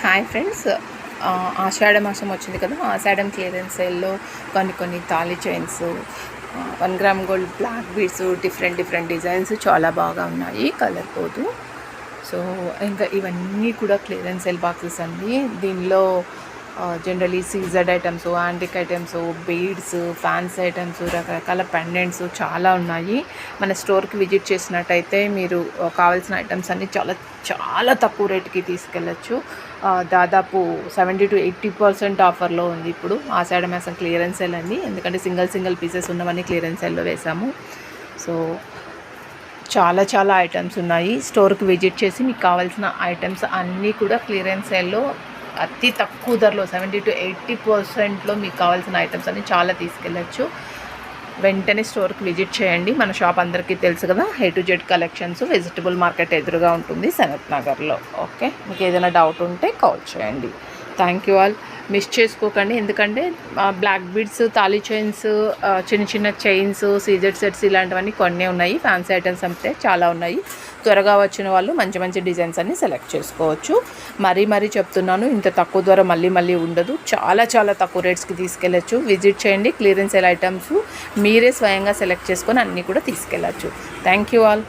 Hi friends, ఆషాఢ మాసం వచ్చింది కదా. ఆషాఢం క్లియరెన్స్ సేల్లో కొన్ని తాళి chains, 1 gram gold black beads, different designs చాలా బాగా ఉన్నాయి, కలర్ పోదు. సో ఇంకా ఇవన్నీ కూడా క్లియరెన్స్ సేల్ బాక్సెస్ అండి. దీనిలో generally seized items, antique items, beads, fancy items, రకరకాల పెండెంట్స్ చాలా ఉన్నాయి. మన స్టోర్కి విజిట్ చేసినట్టయితే మీరు కావాల్సిన ఐటమ్స్ అన్నీ చాలా తక్కువ రేటుకి తీసుకెళ్ళచ్చు. దాదాపు 70 to 80% ఆఫర్లో ఉంది ఇప్పుడు ఆషాఢ మాసం క్లియరెన్స్ సేల్ అండి. ఎందుకంటే సింగిల్ పీసెస్ ఉన్నవన్నీ క్లియరెన్స్ సేల్లో వేసాము. సో చాలా ఐటమ్స్ ఉన్నాయి. స్టోర్కి విజిట్ చేసి మీకు కావాల్సిన ఐటమ్స్ అన్నీ కూడా క్లియరెన్స్ సేల్లో అతి తక్కువ ధరలో 70 to 80%లో మీకు కావాల్సిన ఐటమ్స్ అన్నీ చాలా తీసుకెళ్ళచ్చు. వెంటనే స్టోర్కి విజిట్ చేయండి. మన షాప్ అందరికీ తెలుసు కదా, A to Z collections, vegetable market ఎదురుగా ఉంటుంది సనత్ నగర్లో. ఓకే, మీకు ఏదైనా డౌట్ ఉంటే కాల్ చేయండి. Thank you all. మిస్ చేసుకోకండి, ఎందుకంటే బ్లాక్ బీడ్స్, తాళీ చైన్స్, చిన్న చైన్స్, సీజెడ్ సెట్స్ ఇలాంటివన్నీ కొన్ని ఉన్నాయి. ఫ్యాన్సీ ఐటమ్స్ అంటే చాలా ఉన్నాయి. త్వరగా వచ్చిన వాళ్ళు మంచి డిజైన్స్ అన్ని సెలెక్ట్ చేసుకోవచ్చు. మరీ చెప్తున్నాను, ఇంత తక్కువ ధర మళ్ళీ ఉండదు. చాలా తక్కువ రేట్స్కి తీసుకెళ్ళచ్చు. విజిట్ చేయండి. క్లియరెన్స్ సేల్ ఐటమ్స్ మీరే స్వయంగా సెలెక్ట్ చేసుకొని అన్నీ కూడా తీసుకెళ్ళచ్చు. Thank you all.